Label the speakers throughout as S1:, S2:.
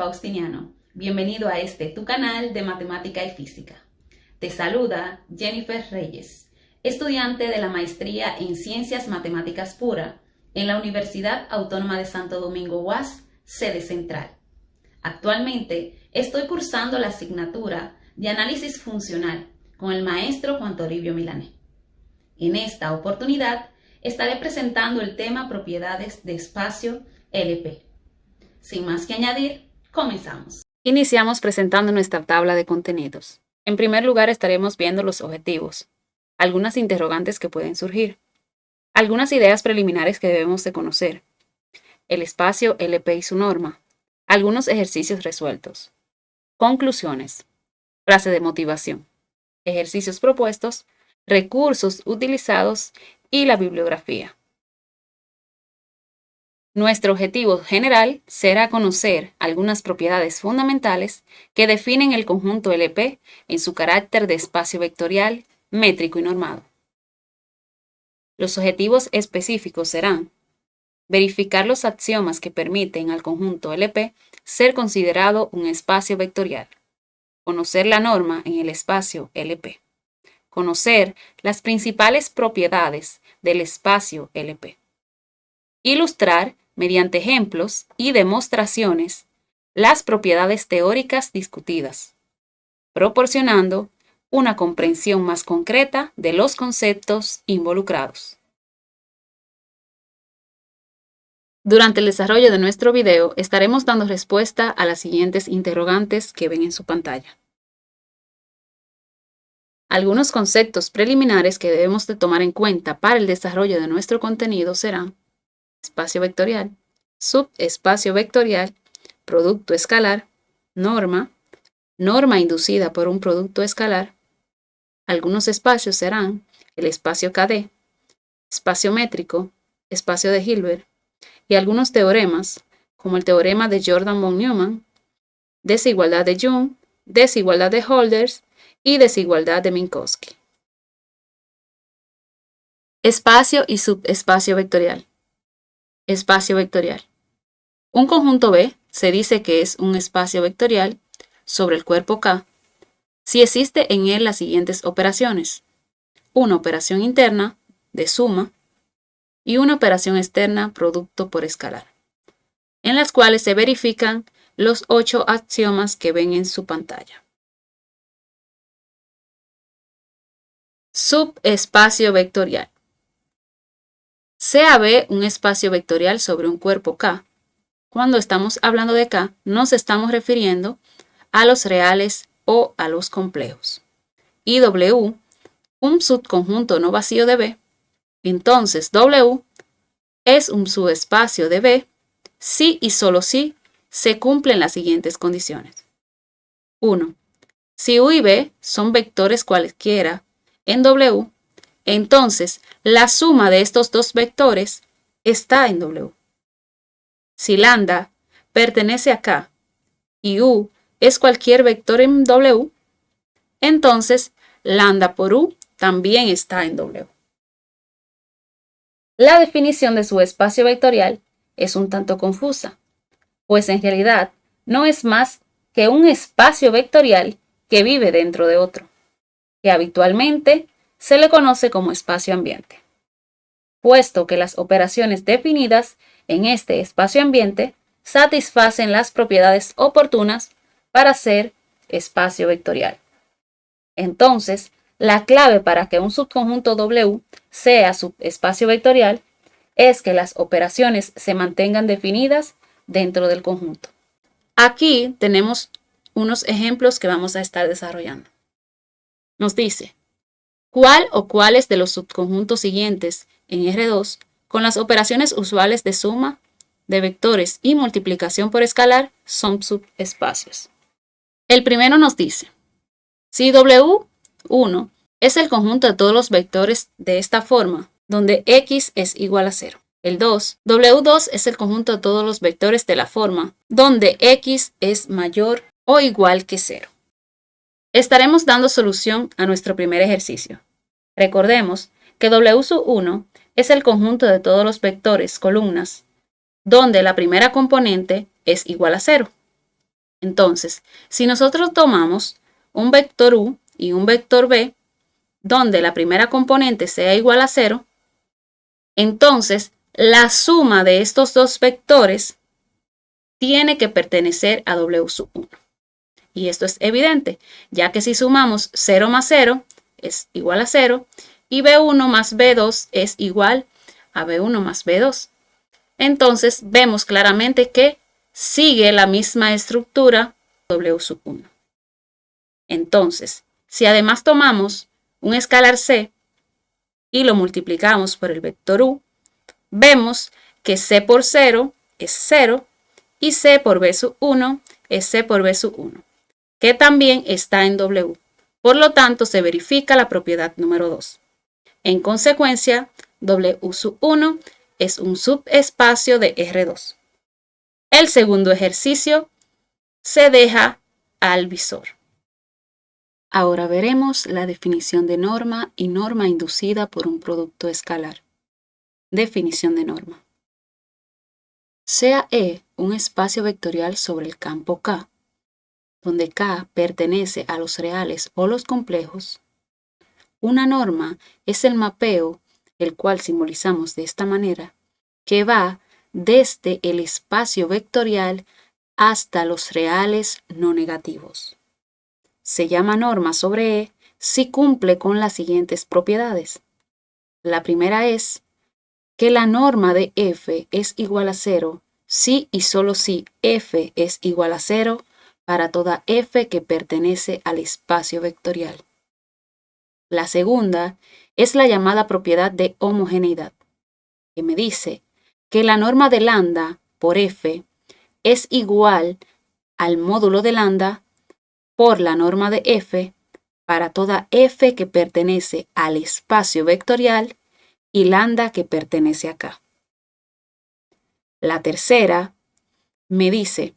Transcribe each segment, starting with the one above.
S1: Faustiniano. Bienvenido a tu canal de Matemática y Física. Te saluda Jennifer Reyes, estudiante de la Maestría en Ciencias Matemáticas Pura en la Universidad Autónoma de Santo Domingo UAS, sede central. Actualmente estoy cursando la asignatura de Análisis Funcional con el maestro Juan Toribio Milané. En esta oportunidad estaré presentando el tema Propiedades de espacio LP. Sin más que añadir, comenzamos. Iniciamos presentando nuestra tabla de contenidos. En primer lugar estaremos viendo los objetivos, algunas interrogantes que pueden surgir, algunas ideas preliminares que debemos de conocer, el espacio LP y su norma, algunos ejercicios resueltos, conclusiones, frase de motivación, ejercicios propuestos, recursos utilizados y la bibliografía. Nuestro objetivo general será conocer algunas propiedades fundamentales que definen el conjunto LP en su carácter de espacio vectorial, métrico y normado. Los objetivos específicos serán verificar los axiomas que permiten al conjunto LP ser considerado un espacio vectorial, conocer la norma en el espacio LP, conocer las principales propiedades del espacio LP, ilustrar mediante ejemplos y demostraciones las propiedades teóricas discutidas, proporcionando una comprensión más concreta de los conceptos involucrados. Durante el desarrollo de nuestro video estaremos dando respuesta a las siguientes interrogantes que ven en su pantalla. Algunos conceptos preliminares que debemos de tomar en cuenta para el desarrollo de nuestro contenido serán espacio vectorial, subespacio vectorial, producto escalar, norma, norma inducida por un producto escalar. Algunos espacios serán el espacio KD, espacio métrico, espacio de Hilbert y algunos teoremas, como el teorema de Jordan von Neumann, desigualdad de Young, desigualdad de Holders y desigualdad de Minkowski. Espacio y subespacio vectorial. Espacio vectorial. Un conjunto B se dice que es un espacio vectorial sobre el cuerpo K si existe en él las siguientes operaciones: una operación interna de suma y una operación externa producto por escalar, en las cuales se verifican los 8 axiomas que ven en su pantalla. Subespacio vectorial. Sea B un espacio vectorial sobre un cuerpo K. Cuando estamos hablando de K, nos estamos refiriendo a los reales o a los complejos. Y W, un subconjunto no vacío de B, entonces W es un subespacio de B si y solo si se cumplen las siguientes condiciones. 1. Si U y B son vectores cualquiera en W, entonces la suma de estos dos vectores está en W. Si lambda pertenece a K y U es cualquier vector en W, entonces lambda por U también está en W. La definición de su espacio vectorial es un tanto confusa, pues en realidad no es más que un espacio vectorial que vive dentro de otro, que habitualmente se le conoce como espacio ambiente, puesto que las operaciones definidas en este espacio ambiente satisfacen las propiedades oportunas para ser espacio vectorial. Entonces, la clave para que un subconjunto W sea subespacio vectorial es que las operaciones se mantengan definidas dentro del conjunto. Aquí tenemos unos ejemplos que vamos a estar desarrollando. Nos dice: ¿cuál o cuáles de los subconjuntos siguientes en R2 con las operaciones usuales de suma de vectores y multiplicación por escalar son subespacios? El primero nos dice: si W1 es el conjunto de todos los vectores de esta forma, donde X es igual a 0. El 2, W2 es el conjunto de todos los vectores de la forma, donde X es mayor o igual que 0. Estaremos dando solución a nuestro primer ejercicio. Recordemos que W1 es el conjunto de todos los vectores columnas, donde la primera componente es igual a 0. Entonces, si nosotros tomamos un vector u y un vector v, donde la primera componente sea igual a 0, entonces la suma de estos dos vectores tiene que pertenecer a w sub 1. Y esto es evidente, ya que si sumamos 0 más 0 es igual a 0 y b1 más b2 es igual a b1 más b2. Entonces vemos claramente que sigue la misma estructura w sub 1. Entonces, si además tomamos un escalar c y lo multiplicamos por el vector u, vemos que c por 0 es 0 y c por b sub 1 es c por b sub 1, que también está en W. Por lo tanto, se verifica la propiedad número 2. En consecuencia, W sub 1 es un subespacio de R2. El segundo ejercicio se deja al visor. Ahora veremos la definición de norma y norma inducida por un producto escalar. Definición de norma. Sea E un espacio vectorial sobre el campo K, donde K pertenece a los reales o los complejos. Una norma es el mapeo, el cual simbolizamos de esta manera, que va desde el espacio vectorial hasta los reales no negativos. Se llama norma sobre E si cumple con las siguientes propiedades. La primera es que la norma de f es igual a 0 si y solo si f es igual a 0 para toda f que pertenece al espacio vectorial. La segunda es la llamada propiedad de homogeneidad, que me dice que la norma de lambda por f es igual al módulo de lambda por la norma de f para toda f que pertenece al espacio vectorial y lambda que pertenece acá. La tercera me dice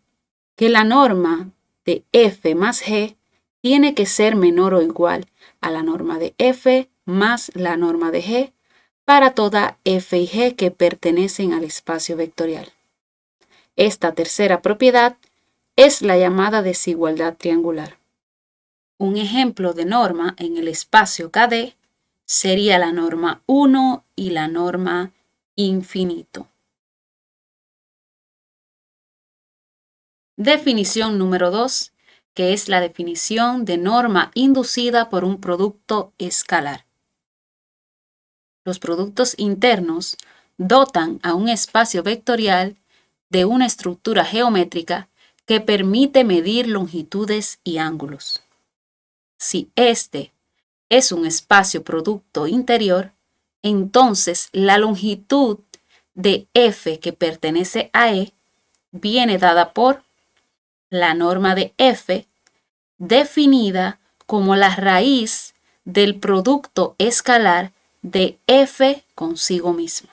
S1: que la norma de f más g tiene que ser menor o igual a la norma de f más la norma de g para toda f y g que pertenecen al espacio vectorial. Esta tercera propiedad es la llamada desigualdad triangular. Un ejemplo de norma en el espacio KD sería la norma 1 y la norma infinito. Definición número 2, que es la definición de norma inducida por un producto escalar. Los productos internos dotan a un espacio vectorial de una estructura geométrica que permite medir longitudes y ángulos. Si este es un espacio producto interior, entonces la longitud de f que pertenece a E viene dada por la norma de f definida como la raíz del producto escalar de f consigo mismo.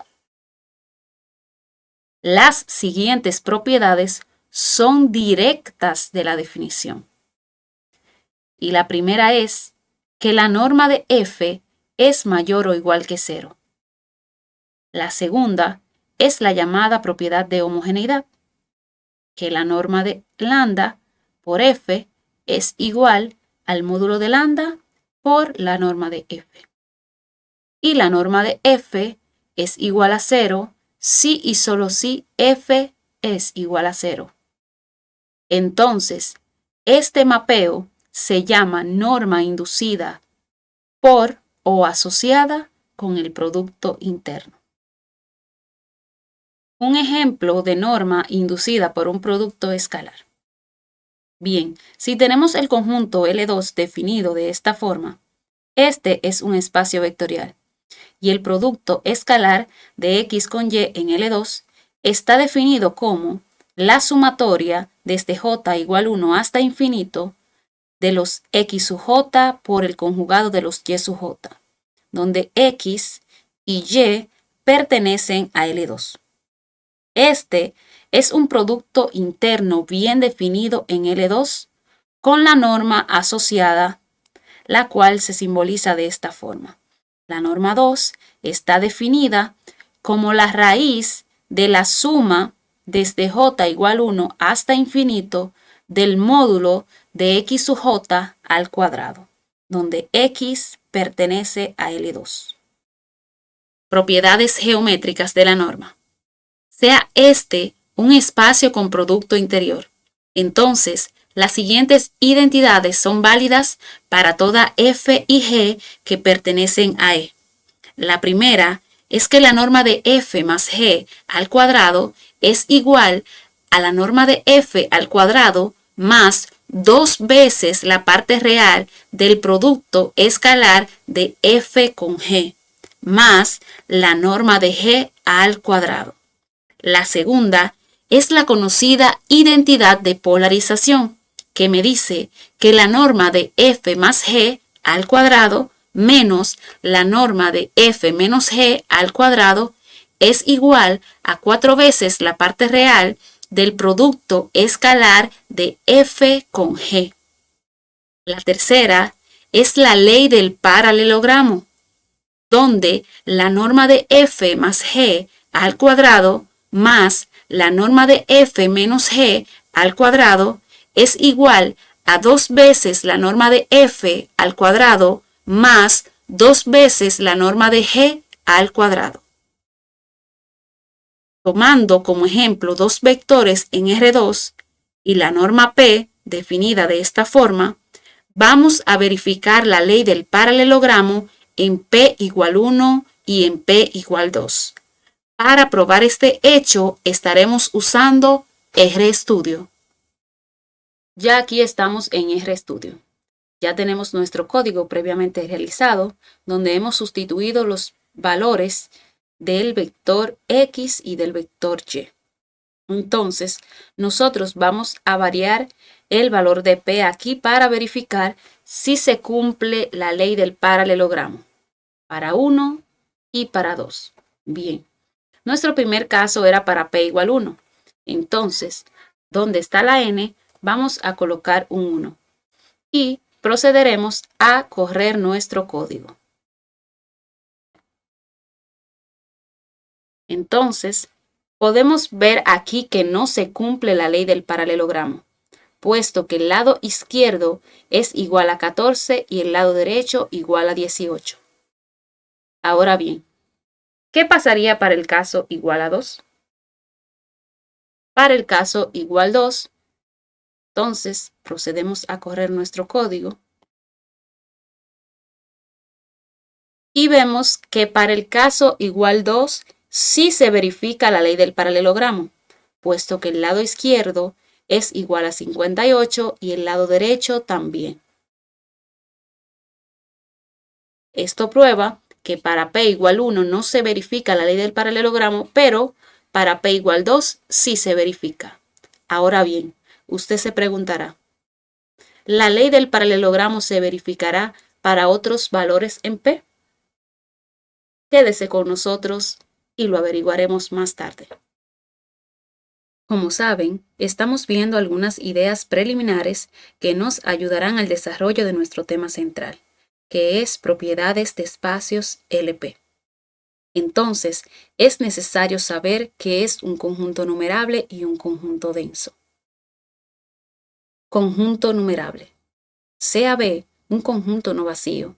S1: Las siguientes propiedades son directas de la definición. Y la primera es que la norma de f es mayor o igual que 0. La segunda es la llamada propiedad de homogeneidad, que la norma de lambda por f es igual al módulo de lambda por la norma de f. Y la norma de f es igual a 0 si y solo si f es igual a 0. Entonces, este mapeo se llama norma inducida por o asociada con el producto interno. Un ejemplo de norma inducida por un producto escalar. Bien, si tenemos el conjunto L2 definido de esta forma, este es un espacio vectorial y el producto escalar de X con Y en L2 está definido como la sumatoria desde J igual 1 hasta infinito de los X sub J por el conjugado de los Y sub J, donde X y Y pertenecen a L2. Este es un producto interno bien definido en L2 con la norma asociada, la cual se simboliza de esta forma. La norma 2 está definida como la raíz de la suma desde J igual 1 hasta infinito del módulo de x sub j al cuadrado, donde x pertenece a L2. Propiedades geométricas de la norma. Sea este un espacio con producto interior, entonces las siguientes identidades son válidas para toda f y g que pertenecen a E. La primera es que la norma de f más g al cuadrado es igual a la norma de f al cuadrado más 2 veces la parte real del producto escalar de f con g, más la norma de g al cuadrado. La segunda es la conocida identidad de polarización, que me dice que la norma de f más g al cuadrado menos la norma de f menos g al cuadrado es igual a 4 veces la parte real del producto escalar de f con g. La tercera es la ley del paralelogramo, donde la norma de f más g al cuadrado más la norma de f menos g al cuadrado es igual a 2 veces la norma de f al cuadrado más 2 veces la norma de g al cuadrado. Tomando como ejemplo dos vectores en R2 y la norma P definida de esta forma, vamos a verificar la ley del paralelogramo en P igual 1 y en P igual 2. Para probar este hecho estaremos usando RStudio. Ya aquí estamos en RStudio. Ya tenemos nuestro código previamente realizado, donde hemos sustituido los valores del vector X y del vector Y. Entonces, nosotros vamos a variar el valor de P aquí para verificar si se cumple la ley del paralelogramo para 1 y para 2. Bien, nuestro primer caso era para P igual 1. Entonces, donde está la N, vamos a colocar un 1 y procederemos a correr nuestro código. Entonces, podemos ver aquí que no se cumple la ley del paralelogramo, puesto que el lado izquierdo es igual a 14 y el lado derecho igual a 18. Ahora bien, ¿qué pasaría para el caso igual a 2? Para el caso igual 2, entonces procedemos a correr nuestro código y vemos que para el caso igual 2 sí se verifica la ley del paralelogramo, puesto que el lado izquierdo es igual a 58 y el lado derecho también. Esto prueba que para P igual 1 no se verifica la ley del paralelogramo, pero para P igual 2 sí se verifica. Ahora bien, usted se preguntará, ¿la ley del paralelogramo se verificará para otros valores en P? Quédese con nosotros y lo averiguaremos más tarde. Como saben, estamos viendo algunas ideas preliminares que nos ayudarán al desarrollo de nuestro tema central, que es propiedades de espacios LP. Entonces, es necesario saber qué es un conjunto numerable y un conjunto denso. Conjunto numerable. Sea B un conjunto no vacío,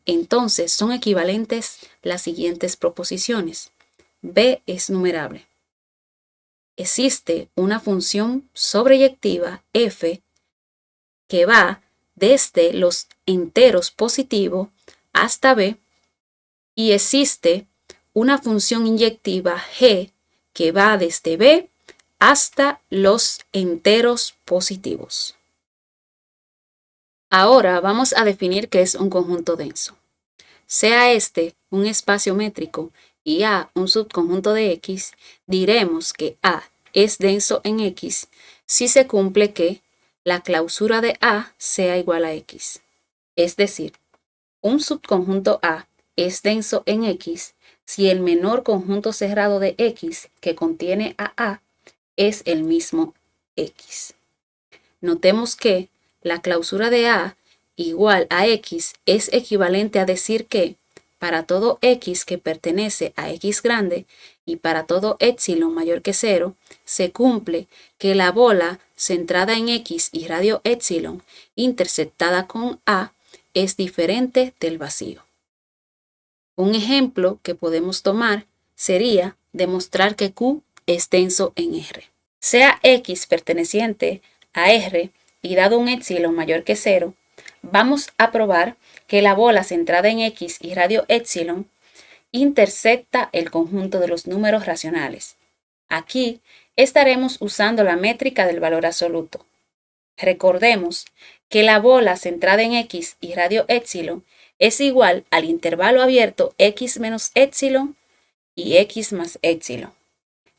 S1: entonces son equivalentes las siguientes proposiciones. B es numerable. Existe una función sobreyectiva f que va desde los enteros positivos hasta b y existe una función inyectiva g que va desde b hasta los enteros positivos. Ahora vamos a definir qué es un conjunto denso. Sea este un espacio métrico y A un subconjunto de X, diremos que A es denso en X si se cumple que la clausura de A sea igual a X. Es decir, un subconjunto A es denso en X si el menor conjunto cerrado de X que contiene a A es el mismo X. Notemos que la clausura de A igual a X es equivalente a decir que para todo x que pertenece a x grande y para todo epsilon mayor que 0, se cumple que la bola centrada en x y radio epsilon intersectada con A es diferente del vacío. Un ejemplo que podemos tomar sería demostrar que Q es denso en R. Sea X perteneciente a R y dado un epsilon mayor que 0, vamos a probar que la bola centrada en X y radio epsilon intersecta el conjunto de los números racionales. Aquí estaremos usando la métrica del valor absoluto. Recordemos que la bola centrada en X y radio epsilon es igual al intervalo abierto X menos epsilon y X más epsilon.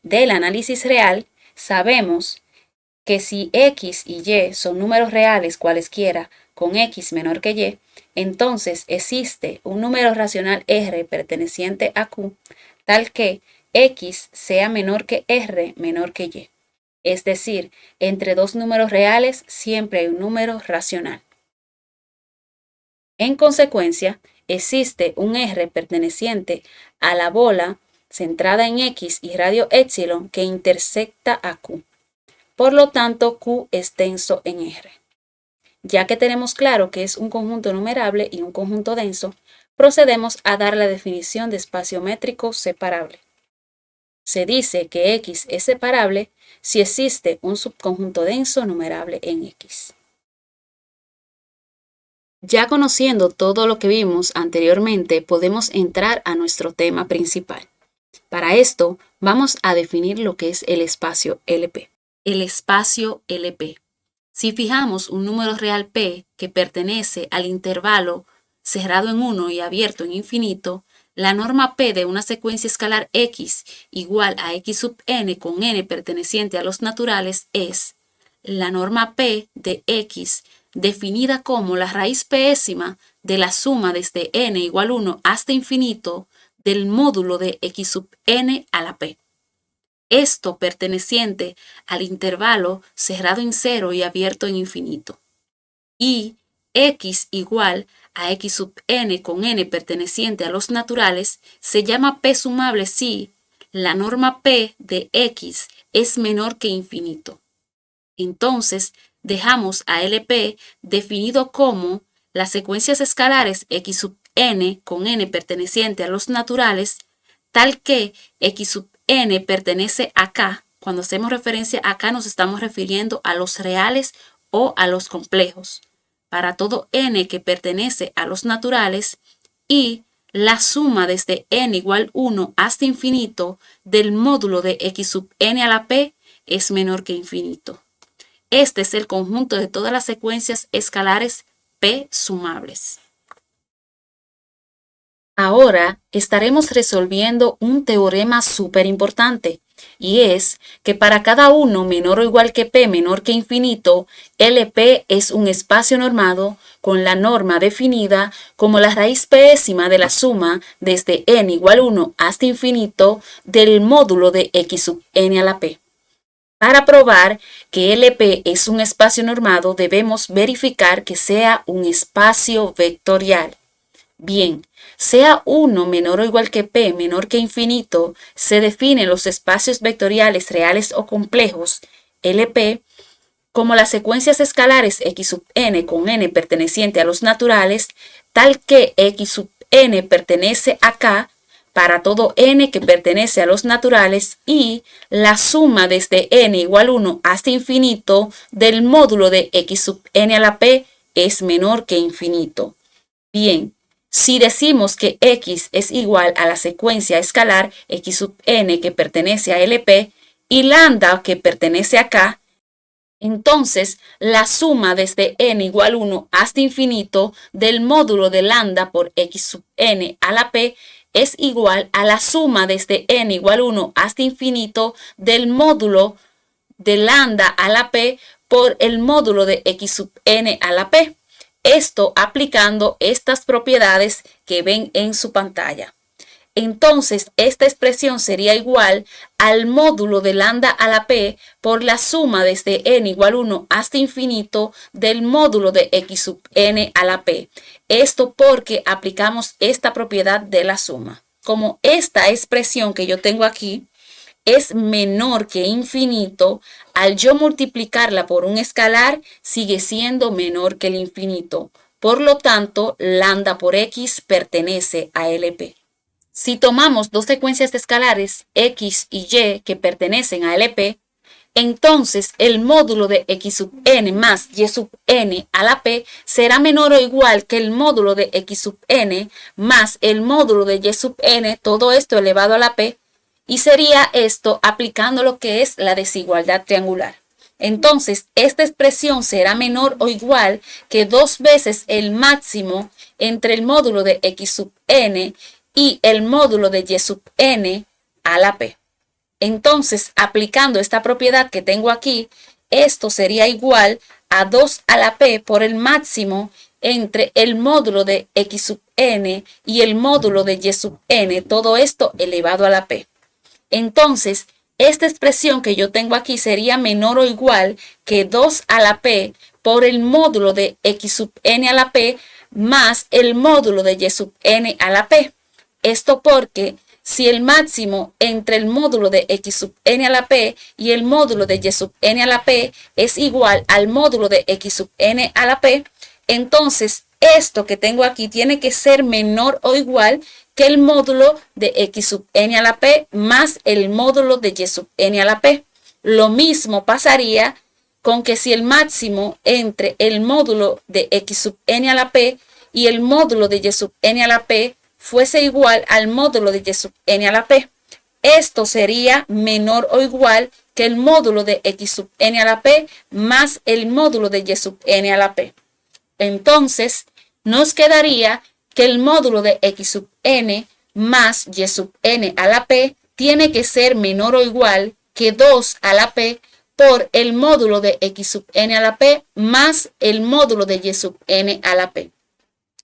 S1: Del análisis real, sabemos que si X y Y son números reales cualesquiera con X menor que Y, entonces existe un número racional R perteneciente a Q, tal que X sea menor que R menor que Y. Es decir, entre dos números reales siempre hay un número racional. En consecuencia, existe un R perteneciente a la bola centrada en X y radio epsilon que intersecta a Q. Por lo tanto, Q es denso en R. Ya que tenemos claro que es un conjunto numerable y un conjunto denso, procedemos a dar la definición de espacio métrico separable. Se dice que X es separable si existe un subconjunto denso numerable en X. Ya conociendo todo lo que vimos anteriormente, podemos entrar a nuestro tema principal. Para esto, vamos a definir lo que es el espacio LP. El espacio LP. Si fijamos un número real P que pertenece al intervalo cerrado en 1 y abierto en infinito, la norma P de una secuencia escalar X igual a X sub n con n perteneciente a los naturales es la norma P de X definida como la raíz pésima de la suma desde n igual 1 hasta infinito del módulo de X sub n a la P. Esto perteneciente al intervalo cerrado en 0 y abierto en infinito. Y X igual a X sub n con n perteneciente a los naturales se llama P sumable si la norma P de X es menor que infinito. Entonces, dejamos a LP definido como las secuencias escalares X sub n con n perteneciente a los naturales, tal que X sub n pertenece a K. Cuando hacemos referencia a K nos estamos refiriendo a los reales o a los complejos. Para todo n que pertenece a los naturales y la suma desde n igual 1 hasta infinito del módulo de X sub n a la P es menor que infinito. Este es el conjunto de todas las secuencias escalares P sumables. Ahora estaremos resolviendo un teorema súper importante, y es que para cada uno menor o igual que P menor que infinito, LP es un espacio normado con la norma definida como la raíz pésima de la suma desde n igual 1 hasta infinito del módulo de X sub n a la P. Para probar que LP es un espacio normado, debemos verificar que sea un espacio vectorial. Bien, sea 1 menor o igual que P menor que infinito, se definen los espacios vectoriales reales o complejos, LP, como las secuencias escalares X sub n con n perteneciente a los naturales, tal que X sub n pertenece a K, para todo n que pertenece a los naturales y la suma desde n igual 1 hasta infinito del módulo de X sub n a la P es menor que infinito. Bien, si decimos que X es igual a la secuencia escalar X sub n que pertenece a LP y lambda que pertenece a K, entonces la suma desde n igual 1 hasta infinito del módulo de lambda por X sub n a la P es igual a la suma desde n igual 1 hasta infinito del módulo de lambda a la P por el módulo de X sub n a la P. Esto aplicando estas propiedades que ven en su pantalla. entonces esta expresión sería igual al módulo de lambda a la p por la suma desde n igual 1 hasta infinito del módulo de x sub n a la p. Esto porque aplicamos esta propiedad de la suma. Como esta expresión que yo tengo aquí es menor que infinito, al yo multiplicarla por un escalar, sigue siendo menor que el infinito. Por lo tanto, lambda por x pertenece a LP. Si tomamos dos secuencias de escalares, x y y, que pertenecen a LP, entonces el módulo de x sub n más y sub n a la p será menor o igual que el módulo de x sub n más el módulo de y sub n, todo esto elevado a la p, y sería esto aplicando lo que es la desigualdad triangular. Entonces, esta expresión será menor o igual que 2 veces el máximo entre el módulo de x sub n y el módulo de y sub n a la p. Entonces, aplicando esta propiedad que tengo aquí, esto sería igual a 2 a la p por el máximo entre el módulo de x sub n y el módulo de y sub n, todo esto elevado a la p. Entonces, esta expresión que yo tengo aquí sería menor o igual que 2 a la p por el módulo de x sub n a la p más el módulo de y sub n a la p. Esto porque si el máximo entre el módulo de x sub n a la p y el módulo de y sub n a la p es igual al módulo de x sub n a la p, entonces esto que tengo aquí tiene que ser menor o igual que el módulo de x sub n a la p más el módulo de y sub n a la p. Lo mismo pasaría con que si el máximo entre el módulo de x sub n a la p y el módulo de y sub n a la p fuese igual al módulo de y sub n a la p. Esto sería menor o igual que el módulo de x sub n a la p más el módulo de y sub n a la p. Entonces, nos quedaría que el módulo de x sub n más y sub n a la p tiene que ser menor o igual que 2 a la p por el módulo de x sub n a la p más el módulo de y sub n a la p.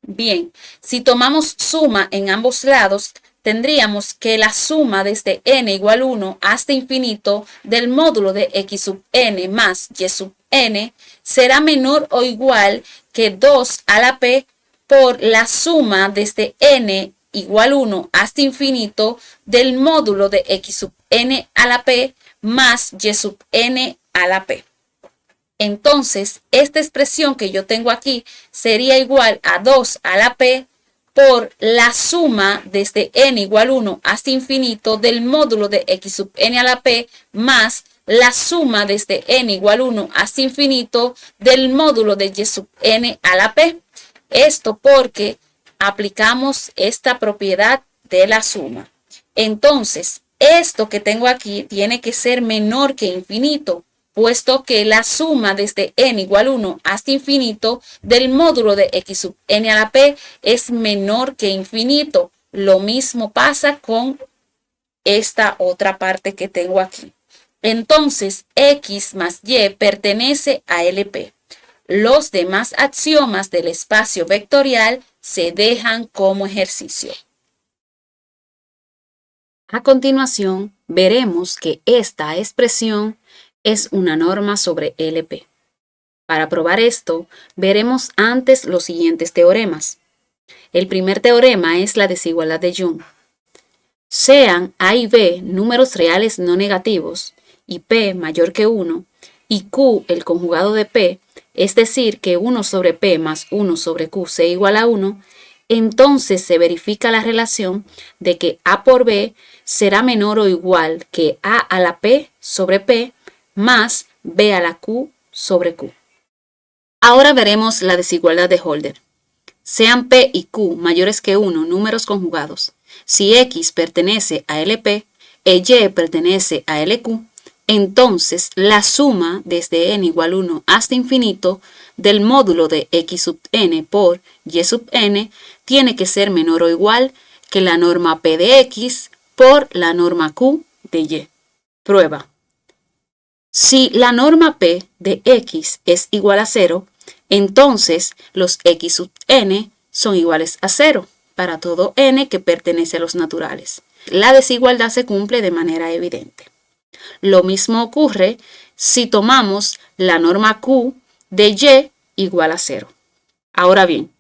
S1: Bien, si tomamos suma en ambos lados, tendríamos que la suma desde n igual 1 hasta infinito del módulo de x sub n más y sub n será menor o igual que 2 a la p por la suma desde n igual 1 hasta infinito del módulo de x sub n a la p más y sub n a la p. Entonces, esta expresión que yo tengo aquí sería igual a 2 a la p por la suma desde n igual 1 hasta infinito del módulo de x sub n a la p más la suma desde n igual 1 hasta infinito del módulo de y sub n a la p. Esto porque aplicamos esta propiedad de la suma. Entonces, esto que tengo aquí tiene que ser menor que infinito, puesto que la suma desde n igual 1 hasta infinito del módulo de x sub n a la p es menor que infinito. Lo mismo pasa con esta otra parte que tengo aquí. Entonces, x más y pertenece a LP. Los demás axiomas del espacio vectorial se dejan como ejercicio. A continuación, veremos que esta expresión es una norma sobre LP. Para probar esto, veremos antes los siguientes teoremas. El primer teorema es la desigualdad de Young. Sean A y B números reales no negativos y P mayor que 1 y Q el conjugado de P, es decir, que 1 sobre P más 1 sobre Q sea igual a 1, entonces se verifica la relación de que A por B será menor o igual que A a la P sobre P más B a la Q sobre Q. Ahora veremos la desigualdad de Holder. Sean P y Q mayores que 1 números conjugados. Si X pertenece a LP e Y pertenece a LQ, entonces la suma desde n igual 1 hasta infinito del módulo de x sub n por y sub n tiene que ser menor o igual que la norma P de X por la norma Q de Y. Prueba. Si la norma P de X es igual a 0, entonces los X sub n son iguales a 0. para todo n que pertenece a los naturales. La desigualdad se cumple de manera evidente. Lo mismo ocurre si tomamos la norma Q de y igual a 0. Ahora bien,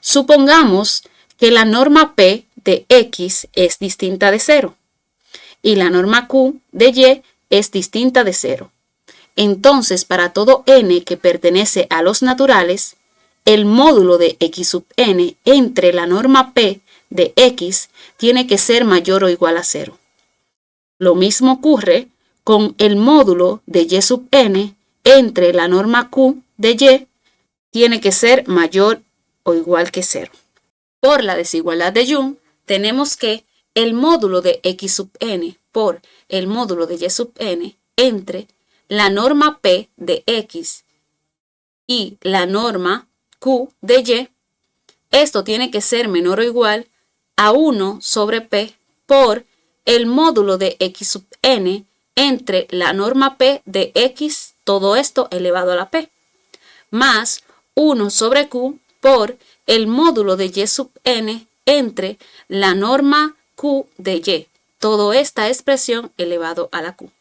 S1: supongamos que la norma P de x es distinta de 0 y la norma Q de y es distinta de 0. Entonces, para todo n que pertenece a los naturales, el módulo de x sub n entre la norma P de x tiene que ser mayor o igual a 0. Lo mismo ocurre con el módulo de y sub n entre la norma Q de y tiene que ser mayor o igual que 0. Por la desigualdad de Young, tenemos que el módulo de x sub n por el módulo de y sub n entre la norma P de x y la norma Q de y, esto tiene que ser menor o igual a 1 sobre P por el módulo de x sub n entre la norma P de x, todo esto elevado a la P, más 1 sobre Q por el módulo de y sub n entre la norma Q de y, toda esta expresión elevado a la Q.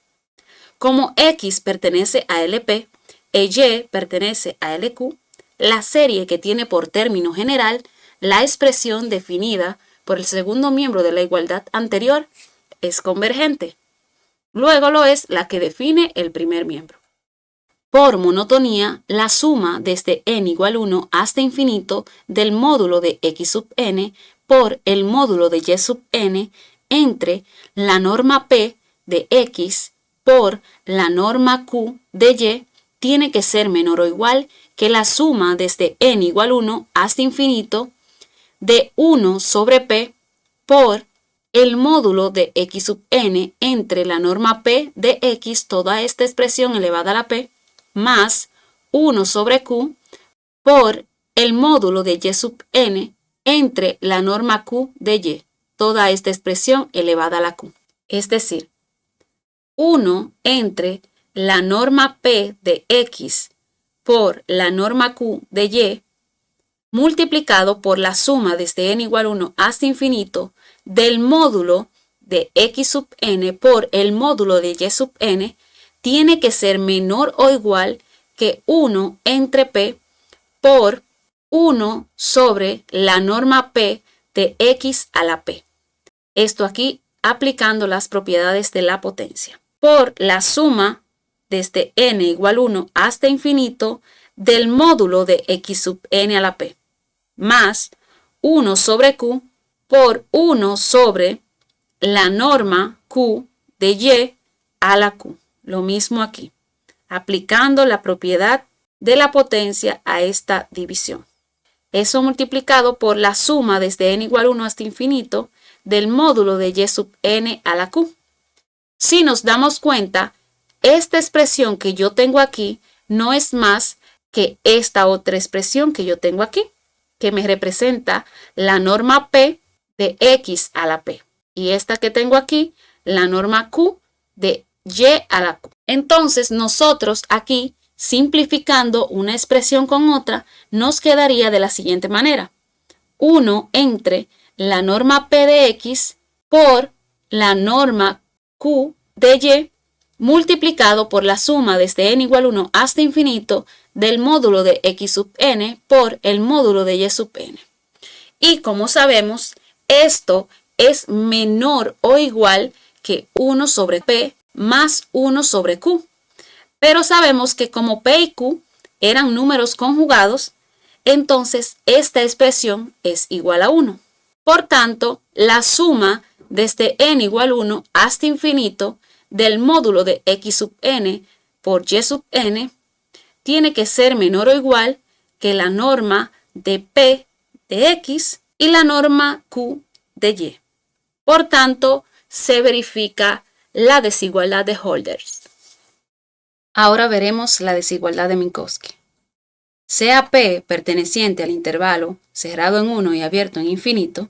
S1: Como x pertenece a LP e y pertenece a LQ, la serie que tiene por término general la expresión definida por el segundo miembro de la igualdad anterior es convergente. Luego lo es la que define el primer miembro. Por monotonía, la suma desde n igual 1 hasta infinito del módulo de x sub n por el módulo de y sub n entre la norma P de x por la norma Q de y tiene que ser menor o igual que la suma desde n igual 1 hasta infinito de 1 sobre P por el módulo de x sub n entre la norma P de x, toda esta expresión elevada a la P, más 1 sobre Q por el módulo de y sub n entre la norma Q de y, toda esta expresión elevada a la Q. Es decir, 1 entre la norma P de x por la norma Q de y multiplicado por la suma desde n igual 1 hasta infinito del módulo de x sub n por el módulo de y sub n tiene que ser menor o igual que 1 entre P por 1 sobre la norma P de x a la P. Esto aquí aplicando las propiedades de la potencia. Por la suma desde n igual 1 hasta infinito del módulo de x sub n a la P, más 1 sobre Q por 1 sobre la norma Q de y a la Q. Lo mismo aquí, aplicando la propiedad de la potencia a esta división. Eso multiplicado por la suma desde n igual 1 hasta infinito del módulo de y sub n a la Q. Si nos damos cuenta, esta expresión que yo tengo aquí no es más que esta otra expresión que yo tengo aquí, que me representa la norma P de x a la P. Y esta que tengo aquí, la norma Q de y a la Q. Entonces nosotros aquí, simplificando una expresión con otra, nos quedaría de la siguiente manera. 1 entre la norma P de x por la norma Q de y multiplicado por la suma desde n igual 1 hasta infinito del módulo de x sub n por el módulo de y sub n. Y como sabemos, esto es menor o igual que 1 sobre P más 1 sobre Q. Pero sabemos que como P y Q eran números conjugados, entonces esta expresión es igual a 1. Por tanto, la suma desde n igual 1 hasta infinito del módulo de x sub n por y sub n tiene que ser menor o igual que la norma de P de x y la norma Q de y. Por tanto, se verifica la desigualdad de Holders. Ahora veremos la desigualdad de Minkowski. Sea P perteneciente al intervalo cerrado en 1 y abierto en infinito,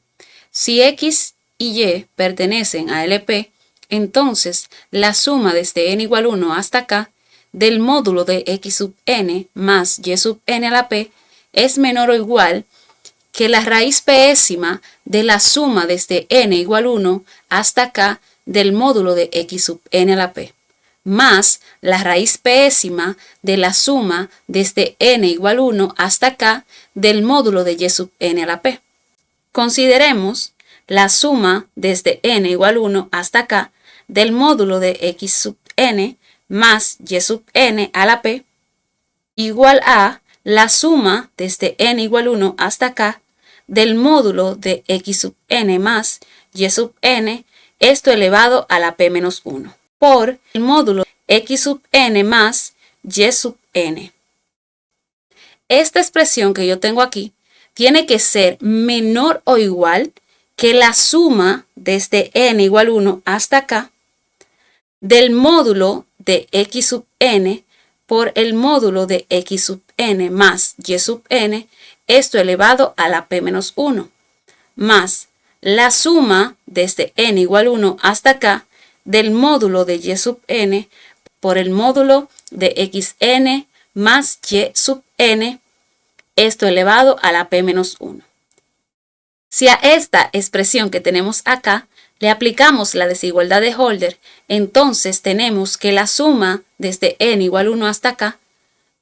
S1: si x y y pertenecen a LP, entonces la suma desde n igual 1 hasta acá del módulo de x sub n más y sub n a la P es menor o igual que la raíz pésima de la suma desde n igual 1 hasta k del módulo de x sub n a la p, más la raíz pésima de la suma desde n igual 1 hasta k del módulo de y sub n a la p. Consideremos la suma desde n igual 1 hasta k del módulo de x sub n más y sub n a la p igual a la suma desde n igual 1 hasta k del módulo de x sub n más y sub n, esto elevado a la p menos 1, por el módulo x sub n más y sub n. Esta expresión que yo tengo aquí tiene que ser menor o igual que la suma desde n igual 1 hasta k del módulo de x sub n por el módulo de x sub n más y sub n, esto elevado a la p menos 1, más la suma desde n igual 1 hasta k del módulo de y sub n por el módulo de xn más y sub n, esto elevado a la p menos 1. Si a esta expresión que tenemos acá le aplicamos la desigualdad de Hölder, entonces tenemos que la suma desde n igual 1 hasta k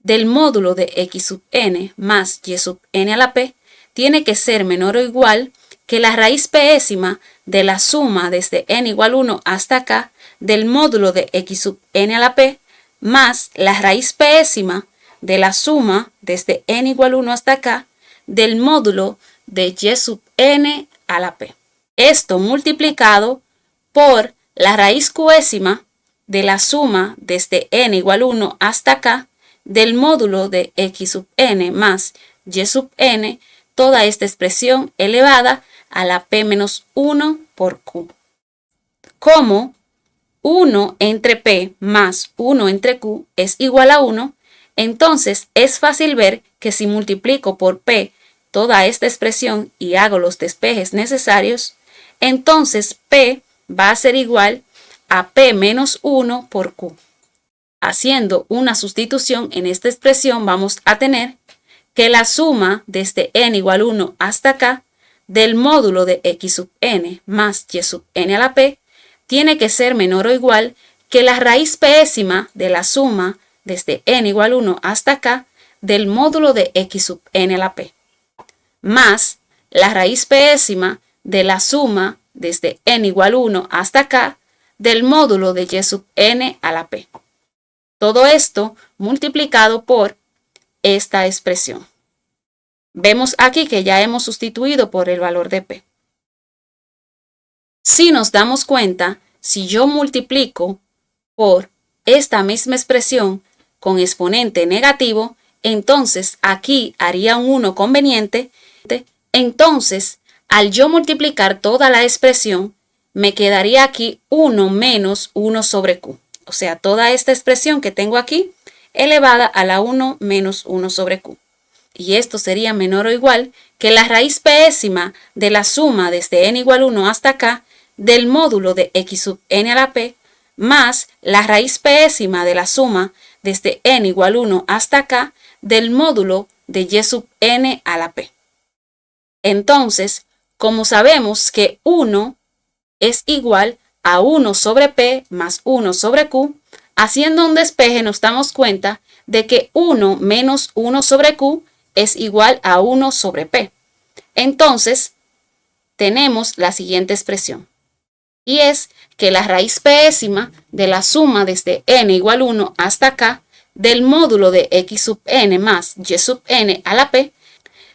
S1: del módulo de x sub n más y sub n a la p tiene que ser menor o igual que la raíz pésima de la suma desde n igual 1 hasta k del módulo de x sub n a la p más la raíz pésima de la suma desde n igual 1 hasta k del módulo de y sub n a la p. Esto multiplicado por la raíz cuésima de la suma desde n igual 1 hasta k del módulo de x sub n más y sub n, toda esta expresión elevada a la p menos 1 por q. Como 1 entre p más 1 entre q es igual a 1, entonces es fácil ver que si multiplico por p toda esta expresión y hago los despejes necesarios, entonces p va a ser igual a p menos 1 por q. Haciendo una sustitución en esta expresión vamos a tener que la suma desde n igual 1 hasta k del módulo de x sub n más y sub n a la p tiene que ser menor o igual que la raíz pésima de la suma desde n igual 1 hasta k del módulo de x sub n a la p, más la raíz pésima de la suma desde n igual 1 hasta k del módulo de y sub n a la p. Todo esto multiplicado por esta expresión. Vemos aquí que ya hemos sustituido por el valor de p. Si nos damos cuenta, si yo multiplico por esta misma expresión con exponente negativo, entonces aquí haría un 1 conveniente. Entonces, al yo multiplicar toda la expresión, me quedaría aquí 1 menos 1 sobre q. O sea, toda esta expresión que tengo aquí elevada a la 1 menos 1 sobre q. Y esto sería menor o igual que la raíz pésima de la suma desde n igual 1 hasta k del módulo de x sub n a la p más la raíz pésima de la suma desde n igual 1 hasta k del módulo de y sub n a la p. Entonces, como sabemos que 1 es igual a 1 sobre p más 1 sobre q, haciendo un despeje nos damos cuenta de que 1 menos 1 sobre q es igual a 1 sobre p. Entonces, tenemos la siguiente expresión. Y es que la raíz pésima de la suma desde n igual 1 hasta k del módulo de x sub n más y sub n a la p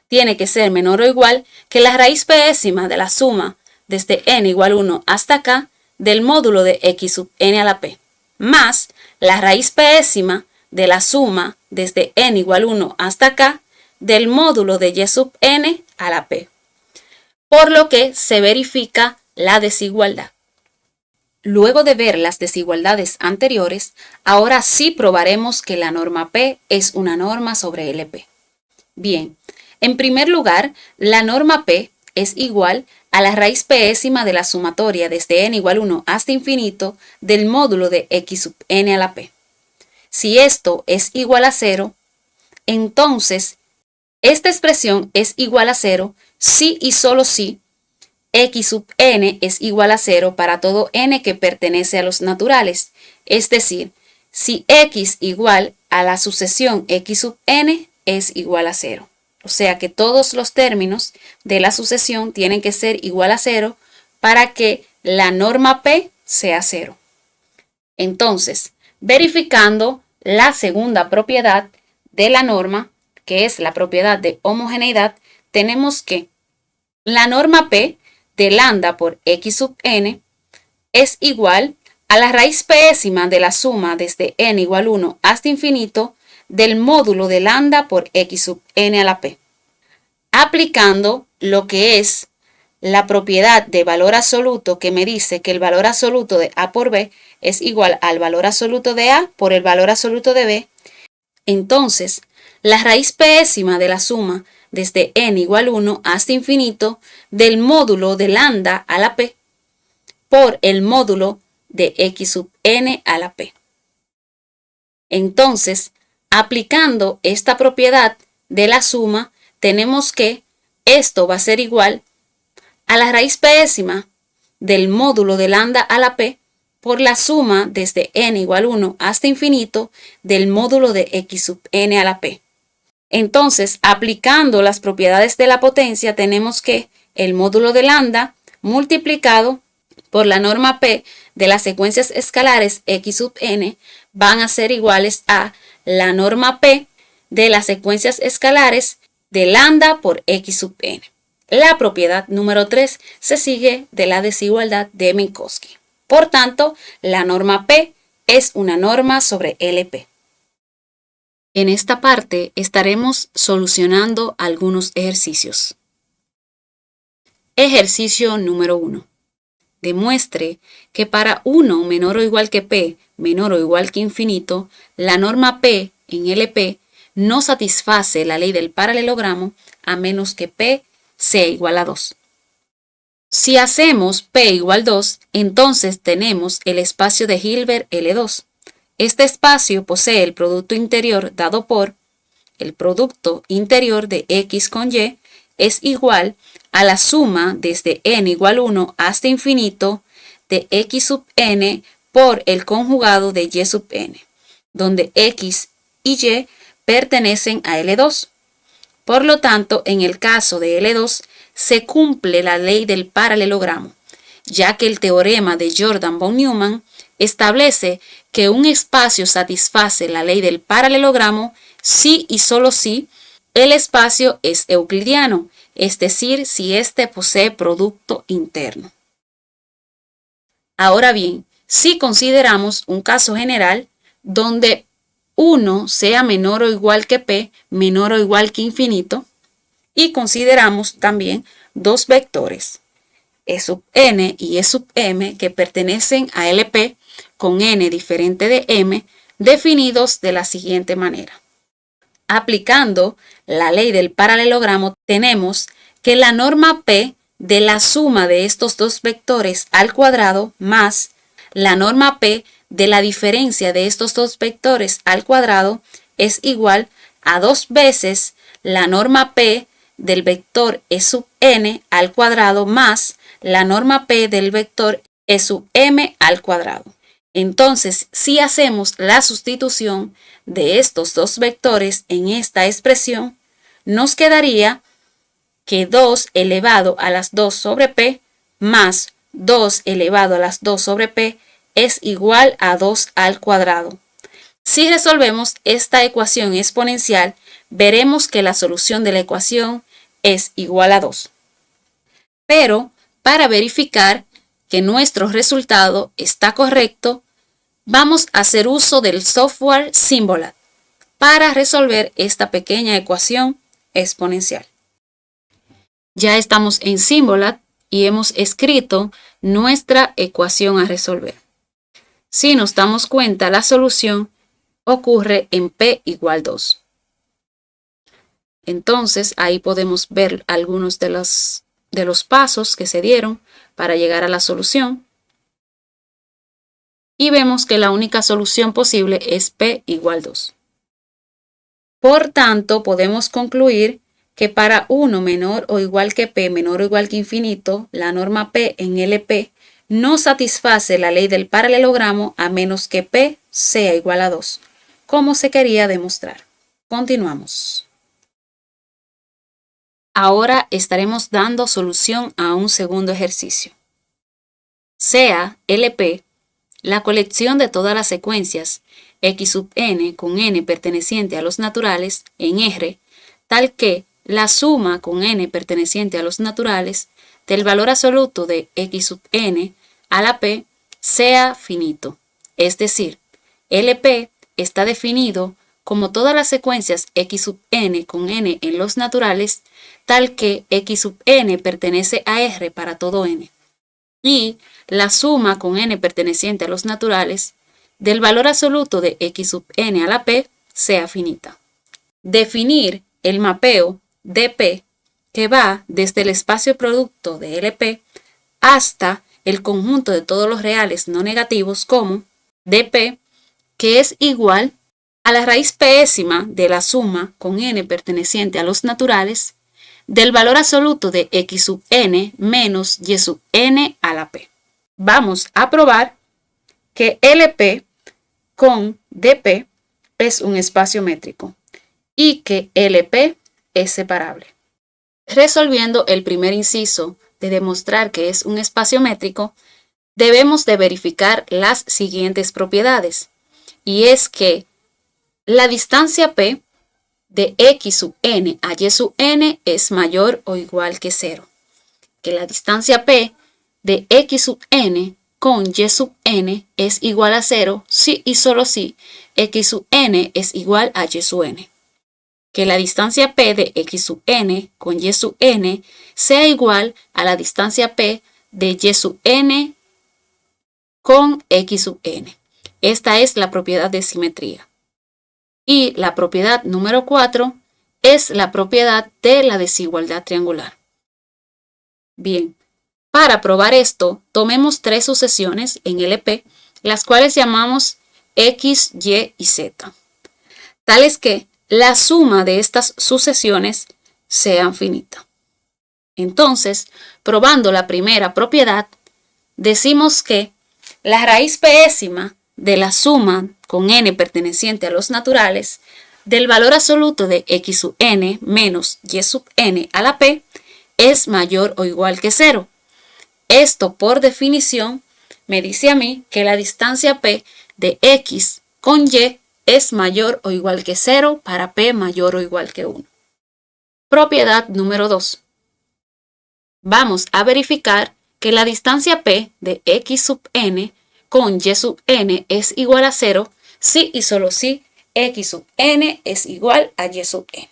S1: tiene que ser menor o igual que la raíz pésima de la suma desde n igual 1 hasta k del módulo de x sub n a la p, más la raíz pésima de la suma desde n igual 1 hasta k del módulo de y sub n a la p, por lo que se verifica la desigualdad. Luego de ver las desigualdades anteriores, ahora sí probaremos que la norma P es una norma sobre LP. Bien, en primer lugar, la norma P es igual a la raíz pésima de la sumatoria desde n igual 1 hasta infinito del módulo de x sub n a la p. Si esto es igual a 0, entonces esta expresión es igual a 0 si y solo si x sub n es igual a 0 para todo n que pertenece a los naturales. Es decir, si x igual a la sucesión x sub n es igual a 0. O sea que todos los términos de la sucesión tienen que ser igual a 0 para que la norma P sea 0. Entonces, verificando la segunda propiedad de la norma, que es la propiedad de homogeneidad, tenemos que la norma P de lambda por x sub n es igual a la raíz pésima de la suma desde n igual 1 hasta infinito del módulo de lambda por x sub n a la p, aplicando lo que es la propiedad de valor absoluto que me dice que el valor absoluto de a por b es igual al valor absoluto de a por el valor absoluto de b. Entonces, la raíz pésima de la suma desde n igual 1 hasta infinito del módulo de lambda a la p por el módulo de x sub n a la p. Entonces, aplicando esta propiedad de la suma, tenemos que esto va a ser igual a la raíz pésima del módulo de lambda a la p por la suma desde n igual 1 hasta infinito del módulo de x sub n a la p. Entonces, aplicando las propiedades de la potencia, tenemos que el módulo de lambda multiplicado por la norma P de las secuencias escalares x sub n van a ser iguales a la norma P de las secuencias escalares de lambda por x sub n. La propiedad número 3 se sigue de la desigualdad de Minkowski. Por tanto, la norma P es una norma sobre LP. En esta parte estaremos solucionando algunos ejercicios. Ejercicio número 1. Demuestre que para 1 menor o igual que P menor o igual que infinito, la norma P en LP no satisface la ley del paralelogramo a menos que P sea igual a 2. Si hacemos P igual 2, entonces tenemos el espacio de Hilbert L2. Este espacio posee el producto interior dado por el producto interior de x con y es igual a la suma desde n igual 1 hasta infinito de x sub n por el conjugado de y sub n, donde x y y pertenecen a L2. Por lo tanto, en el caso de L2, se cumple la ley del paralelogramo, ya que el teorema de Jordan von Neumann establece que un espacio satisface la ley del paralelogramo si y solo si el espacio es euclidiano, es decir, si éste posee producto interno. Ahora bien, si consideramos un caso general donde 1 sea menor o igual que P, menor o igual que infinito, y consideramos también dos vectores, E sub n y E sub m, que pertenecen a LP con n diferente de m, definidos de la siguiente manera. Aplicando la ley del paralelogramo, tenemos que la norma P de la suma de estos dos vectores al cuadrado más la norma P de la diferencia de estos dos vectores al cuadrado es igual a 2 veces la norma P del vector E sub n al cuadrado más la norma P del vector E sub m al cuadrado. Entonces, si hacemos la sustitución de estos dos vectores en esta expresión, nos quedaría que 2 elevado a las 2 sobre P más 2 elevado a las 2 sobre P es igual a 2 al cuadrado. Si resolvemos esta ecuación exponencial, veremos que la solución de la ecuación es igual a 2. Pero, para verificar que nuestro resultado está correcto, vamos a hacer uso del software Symbolab para resolver esta pequeña ecuación exponencial. Ya estamos en Symbolab y hemos escrito nuestra ecuación a resolver. Si nos damos cuenta, la solución ocurre en P igual 2. Entonces, ahí podemos ver algunos de los pasos que se dieron para llegar a la solución. Y vemos que la única solución posible es P igual 2. Por tanto, podemos concluir que para 1 menor o igual que P menor o igual que infinito, la norma P en LP no satisface la ley del paralelogramo a menos que P sea igual a 2, como se quería demostrar. Continuamos. Ahora estaremos dando solución a un segundo ejercicio. Sea LP la colección de todas las secuencias x sub n con n perteneciente a los naturales en R, tal que la suma con n perteneciente a los naturales del valor absoluto de x sub n a la p sea finito. Es decir, LP está definido como todas las secuencias x sub n con n en los naturales, tal que x sub n pertenece a R para todo n. Y la suma con n perteneciente a los naturales del valor absoluto de x sub n a la p sea finita. Definir el mapeo dP que va desde el espacio producto de LP hasta el conjunto de todos los reales no negativos como dP, que es igual a la raíz pésima de la suma con n perteneciente a los naturales del valor absoluto de x sub n menos y sub n a la p. Vamos a probar que LP con dP es un espacio métrico y que LP es separable. Resolviendo el primer inciso de demostrar que es un espacio métrico, debemos de verificar las siguientes propiedades, y es que la distancia P de x sub n a y sub n es mayor o igual que 0, que la distancia P de x sub n con y sub n es igual a 0 si y solo si x sub n es igual a y sub n, que la distancia P de x sub n con y sub n sea igual a la distancia P de y sub n con x sub n. Esta es la propiedad de simetría. Y la propiedad número 4 es la propiedad de la desigualdad triangular. Bien, para probar esto, tomemos tres sucesiones en LP, las cuales llamamos X, Y y Z, tales que la suma de estas sucesiones sea finita. Entonces, probando la primera propiedad, decimos que la raíz pésima de la suma con n perteneciente a los naturales del valor absoluto de x sub n menos y sub n a la p es mayor o igual que 0. Esto, por definición, me dice a mí que la distancia p de x con y es mayor o igual que 0 para p mayor o igual que 1. Propiedad número 2. Vamos a verificar que la distancia p de x sub n con y sub n es igual a 0 si y solo si x sub n es igual a y sub n.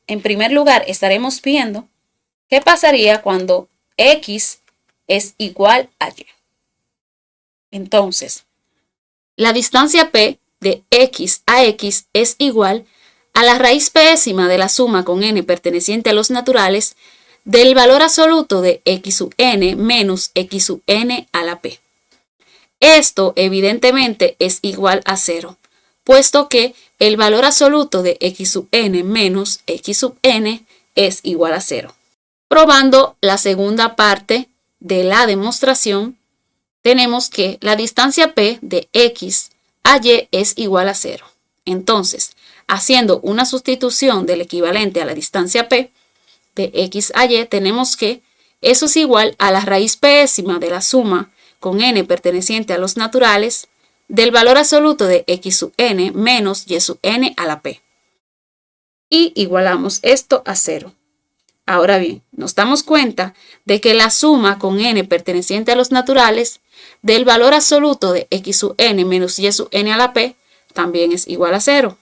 S1: En primer lugar, estaremos viendo qué pasaría cuando x es igual a y. Entonces, la distancia p de x a x es igual a la raíz pésima de la suma con n perteneciente a los naturales del valor absoluto de x sub n menos x sub n a la p. Esto evidentemente es igual a 0, puesto que el valor absoluto de x sub n menos x sub n es igual a 0. Probando la segunda parte de la demostración, tenemos que la distancia p de x a y es igual a 0. Entonces, haciendo una sustitución del equivalente a la distancia p de x a y, tenemos que eso es igual a la raíz pésima de la suma con n perteneciente a los naturales del valor absoluto de x sub n menos y sub n a la p. Y igualamos esto a 0. Ahora bien, nos damos cuenta de que la suma con n perteneciente a los naturales del valor absoluto de x sub n menos y sub n a la p también es igual a 0.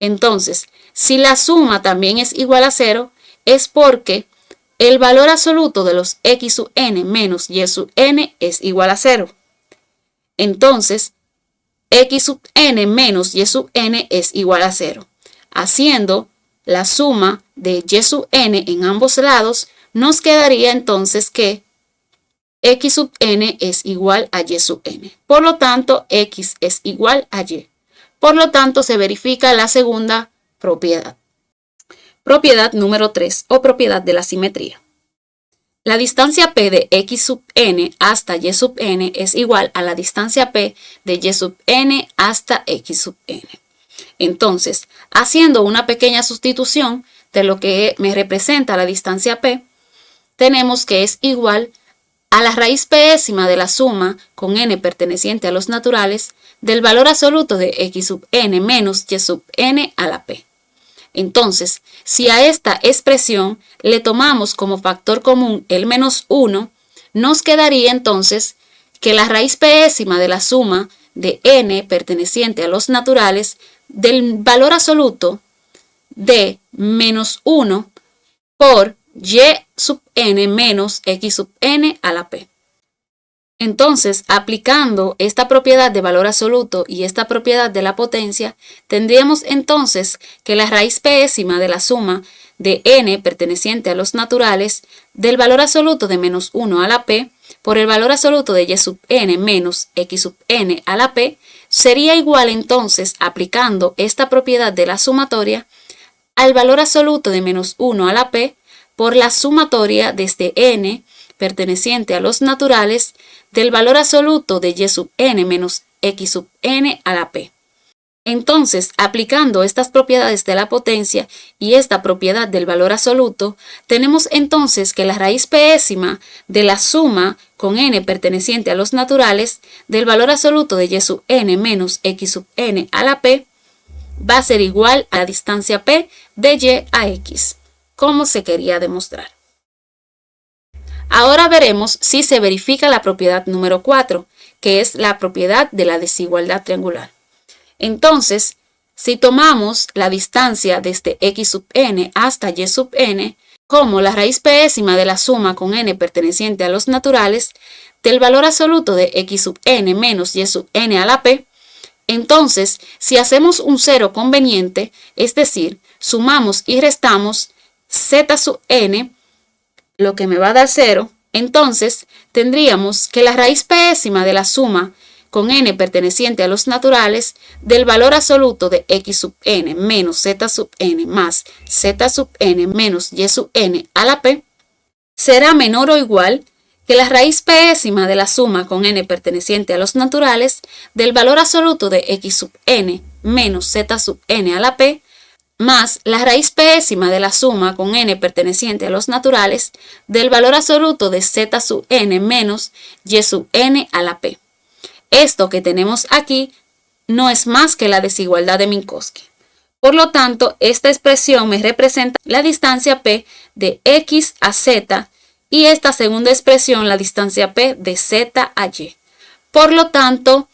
S1: Entonces, si la suma también es igual a 0, es porque el valor absoluto de los x sub n menos y sub n es igual a 0. Entonces, x sub n menos y sub n es igual a 0. Haciendo la suma de y sub n en ambos lados, nos quedaría entonces que x sub n es igual a y sub n. Por lo tanto, x es igual a y. Por lo tanto, se verifica la segunda propiedad. Propiedad número 3 o propiedad de la simetría. La distancia P de x sub n hasta y sub n es igual a la distancia P de y sub n hasta x sub n. Entonces, haciendo una pequeña sustitución de lo que me representa la distancia P, tenemos que es igual a la raíz pésima de la suma con n perteneciente a los naturales del valor absoluto de x sub n menos y sub n a la P. Entonces, si a esta expresión le tomamos como factor común el menos 1, nos quedaría entonces que la raíz pésima de la suma de n perteneciente a los naturales del valor absoluto de menos 1 por y sub n menos x sub n a la P. Entonces, aplicando esta propiedad de valor absoluto y esta propiedad de la potencia, tendríamos entonces que la raíz pésima de la suma de n perteneciente a los naturales del valor absoluto de menos 1 a la P por el valor absoluto de y sub n menos x sub n a la P sería igual entonces, aplicando esta propiedad de la sumatoria, al valor absoluto de menos 1 a la P por la sumatoria desde n perteneciente a los naturales del valor absoluto de y sub n menos x sub n a la P. Entonces, aplicando estas propiedades de la potencia y esta propiedad del valor absoluto, tenemos entonces que la raíz pésima de la suma con n perteneciente a los naturales del valor absoluto de y sub n menos x sub n a la P va a ser igual a la distancia P de y a x, como se quería demostrar. Ahora veremos si se verifica la propiedad número 4, que es la propiedad de la desigualdad triangular. Entonces, si tomamos la distancia desde x sub n hasta y sub n como la raíz pésima de la suma con n perteneciente a los naturales del valor absoluto de x sub n menos y sub n a la P, entonces, si hacemos un cero conveniente, es decir, sumamos y restamos z sub n, lo que me va a dar 0, entonces tendríamos que la raíz pésima de la suma con n perteneciente a los naturales del valor absoluto de x sub n menos z sub n más z sub n menos y sub n a la P será menor o igual que la raíz pésima de la suma con n perteneciente a los naturales del valor absoluto de x sub n menos z sub n a la P más la raíz pésima de la suma con n perteneciente a los naturales del valor absoluto de z sub n menos y sub n a la P. Esto que tenemos aquí no es más que la desigualdad de Minkowski. Por lo tanto, esta expresión me representa la distancia P de x a z y esta segunda expresión la distancia P de z a y. Por lo tanto,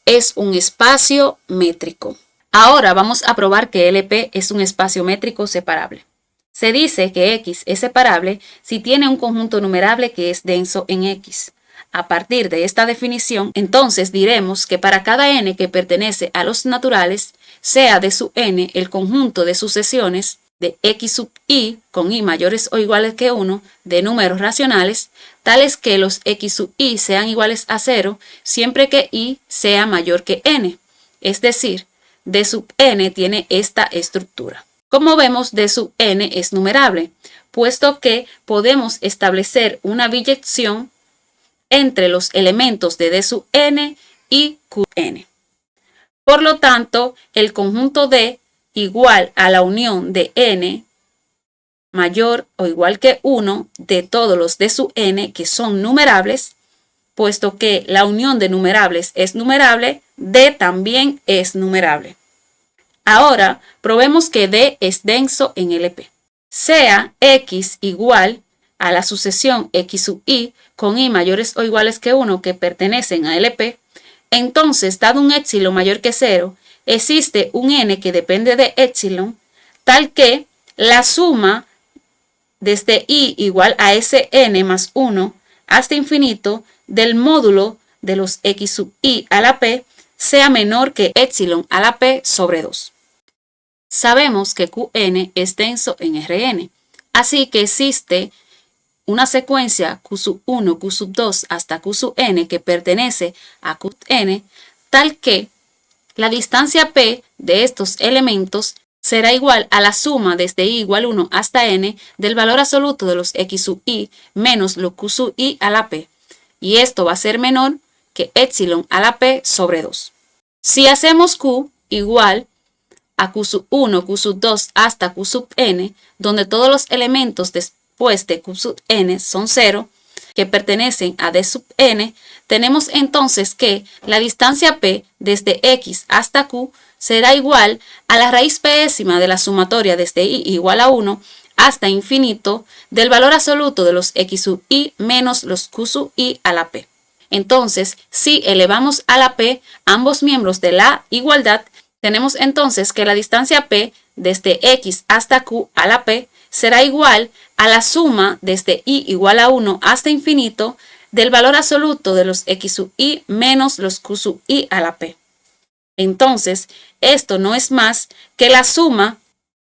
S1: es un espacio métrico. Ahora vamos a probar que LP es un espacio métrico separable. Se dice que X es separable si tiene un conjunto numerable que es denso en X. A partir de esta definición, entonces diremos que para cada n que pertenece a los naturales, sea de su n el conjunto de sucesiones de x sub i con i mayores o iguales que 1 de números racionales, tales que los x sub i sean iguales a 0 siempre que i sea mayor que n. Es decir, D sub n tiene esta estructura. Como vemos, D sub n es numerable, puesto que podemos establecer una biyección entre los elementos de D sub n y Qn. Por lo tanto, el conjunto D igual a la unión de n mayor o igual que 1 de todos los D sub n que son numerables, puesto que la unión de numerables es numerable, D también es numerable. Ahora, probemos que D es denso en LP. Sea X igual a la sucesión X sub I con I mayores o iguales que 1 que pertenecen a LP, entonces, dado un épsilon mayor que 0, existe un n que depende de épsilon, tal que la suma desde I igual a ese n más 1 hasta infinito del módulo de los X sub I a la P sea menor que épsilon a la P sobre 2. Sabemos que Qn es denso en Rn, así que existe una secuencia Q sub 1, Q sub 2 hasta Q sub n que pertenece a Qn, tal que la distancia P de estos elementos será igual a la suma desde i igual 1 hasta n del valor absoluto de los x sub i menos lo q sub i a la p, y esto va a ser menor que epsilon a la p sobre 2. Si hacemos q igual a q sub 1, q sub 2 hasta q sub n, donde todos los elementos después de q sub n son 0, que pertenecen a d sub n, tenemos entonces que la distancia p desde x hasta q será igual a la raíz pésima de la sumatoria desde i igual a 1 hasta infinito del valor absoluto de los x sub i menos los q sub i a la p. Entonces, si elevamos a la p ambos miembros de la igualdad, tenemos entonces que la distancia p desde x hasta q a la p será igual a la suma desde i igual a 1 hasta infinito del valor absoluto de los x sub i menos los q sub i a la p. Entonces, esto no es más que la suma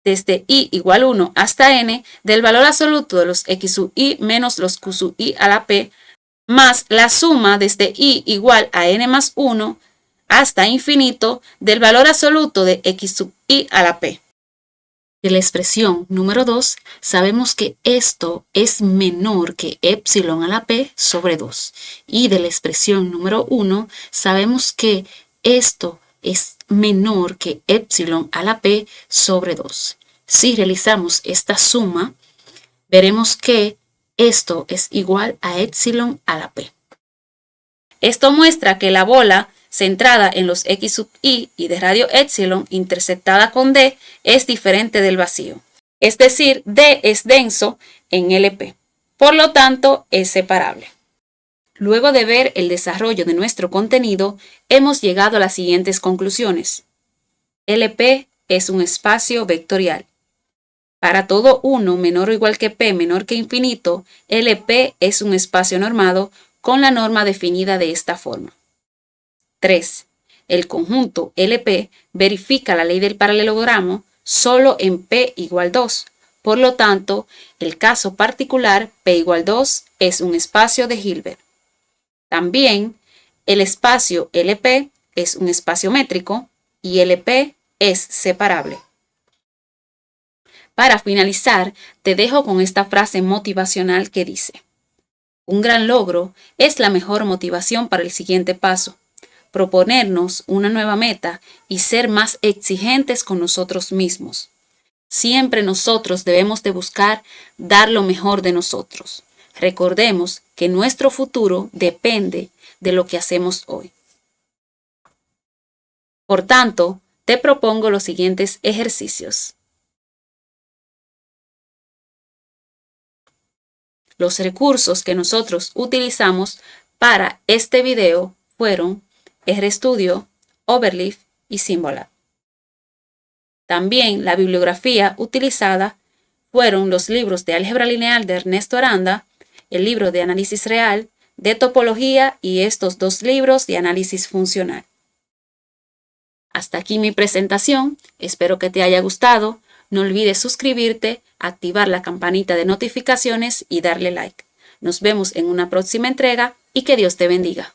S1: desde i igual 1 hasta n del valor absoluto de los x sub i menos los q sub i a la p, más la suma desde i igual a n más 1 hasta infinito del valor absoluto de x sub i a la p. De la expresión número 2, sabemos que esto es menor que epsilon a la p sobre 2. Y de la expresión número 1, sabemos que esto es menor que epsilon a la p sobre 2. Si realizamos esta suma, veremos que esto es igual a epsilon a la p. Esto muestra que la bola centrada en los x sub i y de radio epsilon interceptada con d es diferente del vacío. Es decir, d es denso en LP. Por lo tanto, es separable. Luego de ver el desarrollo de nuestro contenido, hemos llegado a las siguientes conclusiones. LP es un espacio vectorial. Para todo 1 menor o igual que p menor que infinito, LP es un espacio normado con la norma definida de esta forma. 3. El conjunto LP verifica la ley del paralelogramo solo en P igual 2. Por lo tanto, el caso particular P igual 2 es un espacio de Hilbert. También, el espacio LP es un espacio métrico y LP es separable. Para finalizar, te dejo con esta frase motivacional que dice: un gran logro es la mejor motivación para el siguiente paso. Proponernos una nueva meta y ser más exigentes con nosotros mismos. Siempre nosotros debemos de buscar dar lo mejor de nosotros. Recordemos que nuestro futuro depende de lo que hacemos hoy. Por tanto, te propongo los siguientes ejercicios. Los recursos que nosotros utilizamos para este video fueron RStudio, Overleaf y Symbolab. También la bibliografía utilizada fueron los libros de álgebra lineal de Ernesto Aranda, el libro de análisis real, de topología y estos 2 libros de análisis funcional. Hasta aquí mi presentación, espero que te haya gustado. No olvides suscribirte, activar la campanita de notificaciones y darle like. Nos vemos en una próxima entrega y que Dios te bendiga.